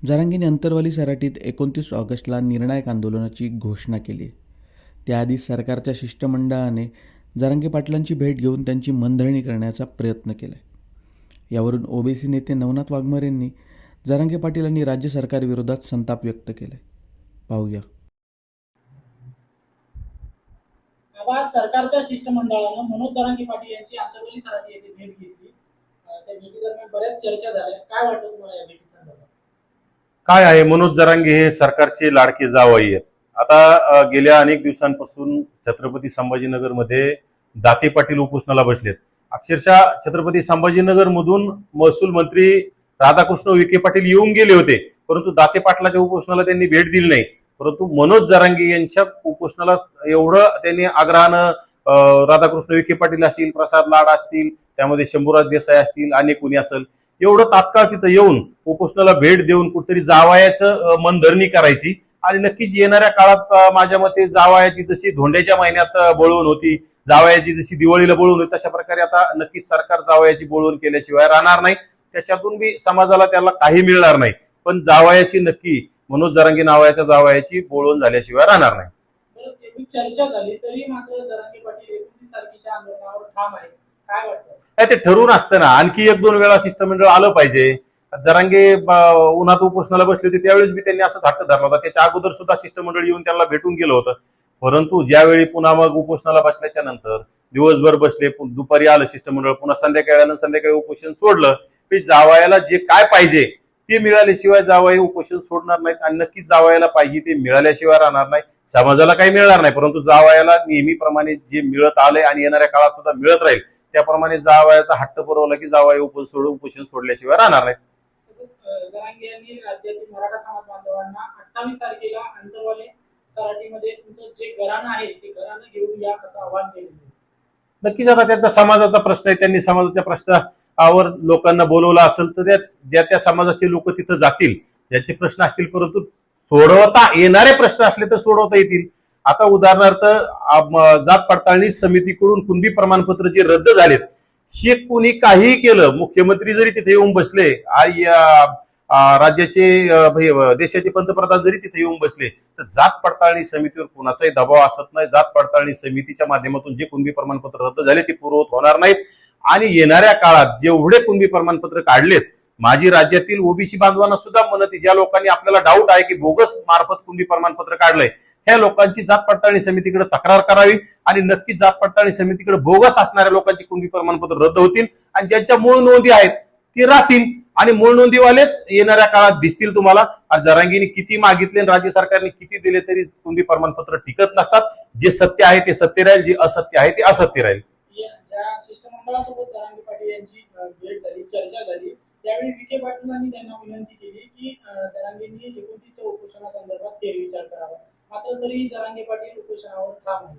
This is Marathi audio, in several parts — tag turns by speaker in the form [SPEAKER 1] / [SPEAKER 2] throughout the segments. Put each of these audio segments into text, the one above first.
[SPEAKER 1] जरांगेंनी अंतरवाली सराटीत 29 ऑगस्टला निर्णायक आंदोलनाची घोषणा केली. त्याआधी सरकारच्या शिष्टमंडळाने जरांगे पाटलांची भेट घेऊन त्यांची मनधरणी करण्याचा प्रयत्न केला. यावरून ओबीसी नेते नवनाथ वाघमारेंनी जरांगे पाटील आणि राज्य सरकारविरोधात संताप व्यक्त केला. पाहूया.
[SPEAKER 2] आज सरकारच्या शिष्टमंडळानं मनोज जरांगे पाटील यांची अंतरवली सराटी येथे भेट घेतली. त्या भेटीदरम्यान बऱ्याच चर्चा झाल्या. काय वाटतं तुम्हाला या भेटी संदर्भात?
[SPEAKER 3] काय आहे, मनोज जरांगे हे सरकारचे लाडके जावई आहेत. आता गेल्या अनेक दिवसांपासून छत्रपती संभाजीनगरमध्ये दाते पाटील उपोषणाला बसलेत. अक्षरशः छत्रपती संभाजीनगर मधून महसूल मंत्री राधाकृष्ण विखे पाटील येऊन गेले होते, परंतु दाते पाटलाच्या उपोषणाला त्यांनी भेट दिली नाही. परंतु मनोज जरांगे यांच्या उपोषणाला एवढं त्यांनी आग्रहानं राधाकृष्ण विखे पाटील असतील, प्रसाद लाड असतील, त्यामध्ये शंभूराज देसाई असतील, अनेक कोणी असेल, एवढं तात्काळ तिथं येऊन उपोषणाला भेट देऊन कुठेतरी जावयाचं मनधरणी करायची. आणि नक्कीच येणाऱ्या काळात माझ्या मते जावयाची जशी धोंड्याच्या महिन्यात बोलवून होती, जावयाची जशी दिवाळीला बोलवून होती, तशा प्रकारे आता नक्कीच सरकार जावयाची बोलवून केल्याशिवाय राहणार नाही. त्याच्यातून बी समाजाला त्याला काही मिळणार नाही. पण जावयाची नक्की मनोज जरांगे नावाच्या जावयाची बोलवून झाल्याशिवाय राहणार नाही.
[SPEAKER 2] चर्चा झाली तरी मात्र जरांगे पाटील 29 तारखेच्या आंदोलनावर ठाम आहे. काय वाटतं?
[SPEAKER 3] काय ते ठरवून असतं ना, आणखी एक दोन वेळा शिष्टमंडळ आलं पाहिजे. जरांगे उन्हात उपोषणाला बसले होते त्यावेळेस बी त्यांनी असाच हट्ट धरला होता. त्याच्या अगोदर सुद्धा शिष्टमंडळ येऊन त्यांना भेटून गेलं होतं. परंतु ज्यावेळी पुन्हा मग उपोषणाला बसल्याच्या नंतर दिवसभर बसले, दुपारी आलं शिष्टमंडळ, पुन्हा संध्याकाळी उपोषण सोडलं. जावयाला जे काय पाहिजे ते मिळाल्याशिवाय जावई उपोषण सोडणार नाहीत. आणि नक्कीच जावयाला पाहिजे ते मिळाल्याशिवाय राहणार नाही. समाजाला काही मिळणार नाही, परंतु जावयाला नेहमीप्रमाणे जे मिळत आलंय आणि येणाऱ्या काळात सुद्धा मिळत राहील त्याप्रमाणे जावयाचा हट्ट पुरवला की जावई उपोषण सोडल्याशिवाय राहणार नाही.
[SPEAKER 2] जरांगे यांनी राज्यातील मराठा समाज बांधवांना 28 तारखेला अंतरवाली सराटीमध्ये तुमचं जे घराणं आहे ते घराणं घेऊन या असं आवाहन केलं.
[SPEAKER 3] नक्कीच आता त्यांचा समाजाचा प्रश्न आहे. त्यांनी समाजाच्या प्रश्नावर लोकांना बोलवलं असेल तर त्या समाजाचे लोक तिथं जातील, ज्याचे प्रश्न असतील. परंतु सोडवता येणारे प्रश्न असले तर सोडवता येतील. आता उदाहरणार्थ जात पडताळणी समितीकडून कुणबी प्रमाणपत्र जे रद्द झालेत, हे कोणी काही केलं, मुख्यमंत्री जरी तिथे येऊन बसले, राज्याचे देशाचे पंतप्रधान जरी तिथे येऊन बसले, तर जात पडताळणी समितीवर कोणाचाही दबाव असत नाही. जात पडताळणी समितीच्या माध्यमातून जे कुणबी प्रमाणपत्र रद्द झाले ते पूर्ववत होणार नाहीत. आणि येणाऱ्या काळात जेवढे कुणबी प्रमाणपत्र काढलेत, माझी राज्यातील ओबीसी बांधवांना सुद्धा म्हणते, ज्या लोकांनी आपल्याला डाऊट आहे की बोगस मार्फत कुणबी प्रमाणपत्र काढलंय, ह्या लोकांची जात पडताळणी समितीकडे तक्रार करावी. आणि नक्कीच जात पडताळणी समितीकडे बोगस असणाऱ्या लोकांची कुणबी प्रमाणपत्र रद्द होतील आणि ज्यांच्या मूळ नोंदी आहेत ती राहतील. आणि मूळ नोंदीवालेच येणाऱ्या काळात दिसतील तुम्हाला. जरांगेंनी किती मागितले, राज्य सरकारने किती दिले तरी कुणबी प्रमाणपत्र टिकत नसतात. जे सत्य आहे ते सत्य राहील, जे असत्य आहे ते असत्य राहील.
[SPEAKER 2] ज्या शिष्टमंडळासोबत जरांगे पाटील यांची भेट झाली, चर्चा झाली, त्यावेळी विखे पाटलांनी त्यांना विनंती केली की जरांगेंनी 29च्या उपोषणासंदर्भात फेरविचार करावा. मात्र तरी जरांगे पाटील उपोषणावर ठाम आहेत.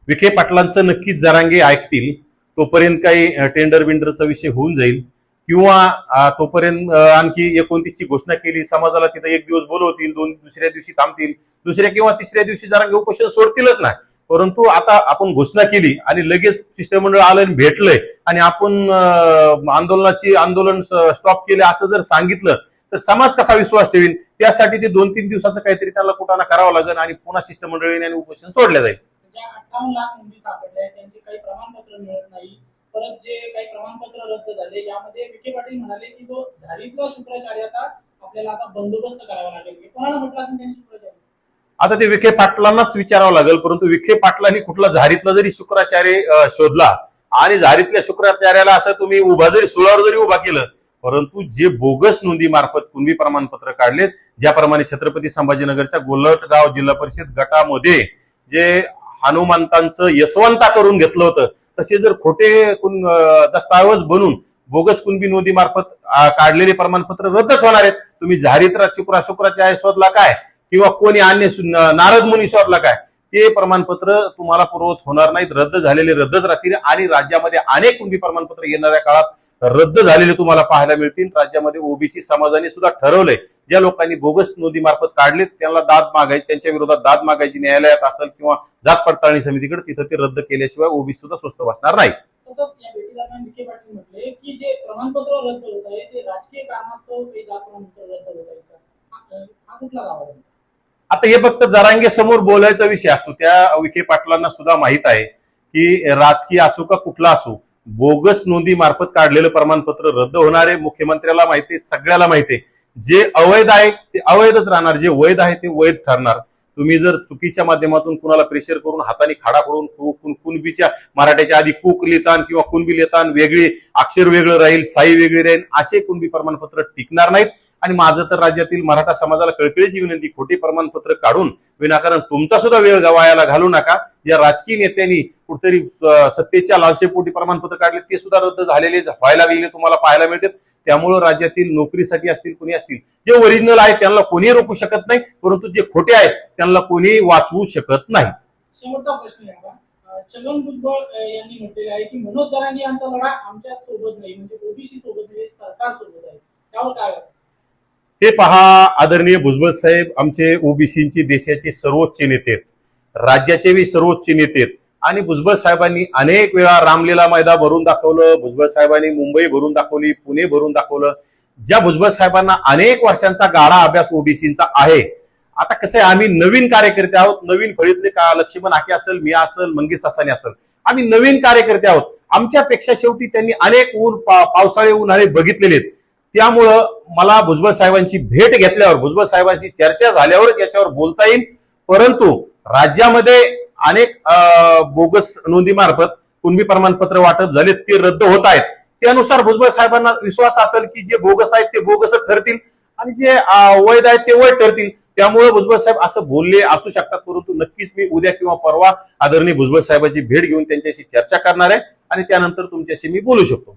[SPEAKER 3] विखे पाटलांचं नक्कीच जरांगे ऐकतील. तोपर्यंत काही टेंडर बिंडरचा विषय होऊन जाईल किंवा तोपर्यंत आणखी 29ची घोषणा केली, समाजाला तिथं एक दिवस बोलवतील, दुसऱ्या दिवशी थांबतील, दुसऱ्या किंवा तिसऱ्या दिवशी जरांगे उपोषण सोडतीलच नाही. परंतु आता आपण घोषणा केली आणि लगेच शिष्टमंडळ आलं आणि भेटलंय आणि आपण आंदोलन स्टॉप केले असं जर सांगितलं तर समाज कसा विश्वास ठेवील? त्यासाठी ते 2-3 दिवसाचं काहीतरी त्यांना कुठाना करावं लागेल आणि पुन्हा शिष्टमंडळीने आणि उपोषण सोडलं जाईल.
[SPEAKER 2] 58 लाख नोंदी सापडल्या, त्यांचे काही प्रमाणपत्र मिळत नाही. परत जे काही प्रमाणपत्र रद्द झाले, यामध्ये विखे पाटील म्हणाले की जो झारीतला शुक्राचार्याचा आपल्याला आता बंदोबस्त करावा लागेल. कोणाला म्हटलं असेल त्यांनी शुक्राचार्य?
[SPEAKER 3] आता ते विखे पाटलांनाच विचारावं लागेल. परंतु विखे पाटलांनी कुठला झारीतला जरी शुक्राचार्य शोधला आणि झारीतल्या शुक्राचार्याला असं तुम्ही उभा जरी सुळावर जरी उभा केलं, परंतु जे बोगस नोंदी मार्फत कुणबी प्रमाणपत्र काढलेत, ज्याप्रमाणे छत्रपती संभाजीनगरच्या गोलटगाव जिल्हा परिषद गटामध्ये जे हनुमंतांचं यशवंता करून घेतलं होतं, तसे जर खोटे दस्तावेज बनून बोगस कुणबी नोंदी मार्फत काढलेले प्रमाणपत्र रद्दच होणार आहेत. तुम्ही झारीत शुक्राचार्य शोधला काय किंवा कोणी अन्य नारद मुनी शोधला काय, ते प्रमाणपत्र तुम्हाला पूर्वत होणार नाहीत. रद्द झालेले रद्दच राहतील. आणि राज्यामध्ये अनेक कुणबी प्रमाणपत्र येणाऱ्या काळात रद्द झालेले तुम्हाला पाहायला मिळतील. राज्यामध्ये ओबीसी समाजाने सुद्धा ठरवलंय, ज्या लोकांनी बोगस नोंदी मार्फत काढलेत त्यांना दाद मागायची, त्यांच्या विरोधात दाद मागायची न्यायालयात असेल किंवा जात पडताळणी समितीकडे, तिथं ते रद्द केल्याशिवाय ओबीसी सुद्धा स्वस्त बसणार नाही.
[SPEAKER 2] तसंच या भेटीदरम्यान विखे पाटील म्हटले की जे प्रमाणपत्र रद्द होत आहे ते राजकीय कारणास्तव ते जात प्रमाणपत्र रद्द होत आहे. कुठला राहावा?
[SPEAKER 3] आता हे फक्त जरांगे समोर बोलायचा विषय असतो. त्या विखे पाटलांना सुद्धा माहित आहे की राजकीय असो का कुठला असो, बोगस नोंदी मार्फत काढलेलं प्रमाणपत्र रद्द होणार आहे. मुख्यमंत्र्याला माहिती आहे, सगळ्याला माहिती आहे. जे अवैध आहे ते अवैधच राहणार, जे वैध आहे ते वैध ठरणार. तुम्ही जर चुकीच्या माध्यमातून कुणाला प्रेशर करून हाताने खाडा पडून कुणबीच्या मराठ्याच्या आधी कुक लिहितान किंवा कुणबी लिहितान, वेगळी अक्षर वेगळं राहील, साई वेगळी राहील, असे कुणबी प्रमाणपत्र टिकणार नाहीत. आणि माझं तर राज्यातील मराठा समाजाला कळकळीची विनंती, खोटी प्रमाणपत्र काढून विनाकारण तुमचा सुद्धा वेळ गवायला घालू नका. या राजकीय नेत्यांनी कुठेतरी सत्तेच्या लालसेपोटी प्रमाणपत्र काढले, ते सुद्धा रद्द झालेले व्हायला लागलेले तुम्हाला पाहायला मिळतात. त्यामुळे राज्यातील नोकरीसाठी असतील, कुणी असतील, जे ओरिजिनल आहेत त्यांना कोणी रोखू शकत नाही, परंतु जे खोटे आहेत त्यांना कोणी वाचवू शकत नाही.
[SPEAKER 2] शेवटचा प्रश्न आहे आपला. छगन भुजबळ यांनी म्हटलेले आहे की मनोज जरांगे यांचा लढा आमच्या सोबत नाही, म्हणजे ओबीसी सोबत नाही, सरकार सोबत आहे. त्यावर काय वाटतं?
[SPEAKER 3] हे पहा, आदरणीय भुजबळ साहेब आमचे ओबीसींचे देशाचे सर्वोच्च नेते आहेत, राज्याचे सर्वोच्च नेते आहेत. आणि भुजबळ साहेबांनी अनेक वेळा रामलीला मैदान भरून दाखवलं, भुजबळ साहेबांनी मुंबई भरून दाखवली, पुणे भरून दाखवलं. ज्या भुजबळ साहेबांना अनेक वर्षांचा गाढा अभ्यास ओबीसींचा आहे. आता कसं आहे, आम्ही नवीन कार्यकर्ते आहोत. नवीन फळीतले का लक्ष्मण हाके असेल, मी असेल, मंगेश सासाने असेल, आम्ही नवीन कार्यकर्ते आहोत. आमच्यापेक्षा शेवटी त्यांनी अनेक पावसाळे उन्हाळे बघितलेले आहेत. त्यामुळं मला भुजबळ साहेबांची भेट घेतल्यावर, भुजबळ साहेबांची चर्चा झाल्यावरच याच्यावर बोलता येईल. परंतु राज्यामध्ये अनेक बोगस नोंदीमार्फत कुणबी प्रमाणपत्र वाटप झाले, ते रद्द होत आहेत. त्यानुसार भुजबळ साहेबांना विश्वास असेल की जे बोगस आहेत ते बोगसच ठरतील आणि जे वैध आहेत ते वैध ठरतील. त्यामुळे भुजबळ साहेब असं बोलले असू शकतात, परंतु नक्कीच मी उद्या किंवा परवा आदरणीय भुजबळ साहेबांची भेट घेऊन त्यांच्याशी चर्चा करणार आहे आणि त्यानंतर तुमच्याशी मी बोलू शकतो.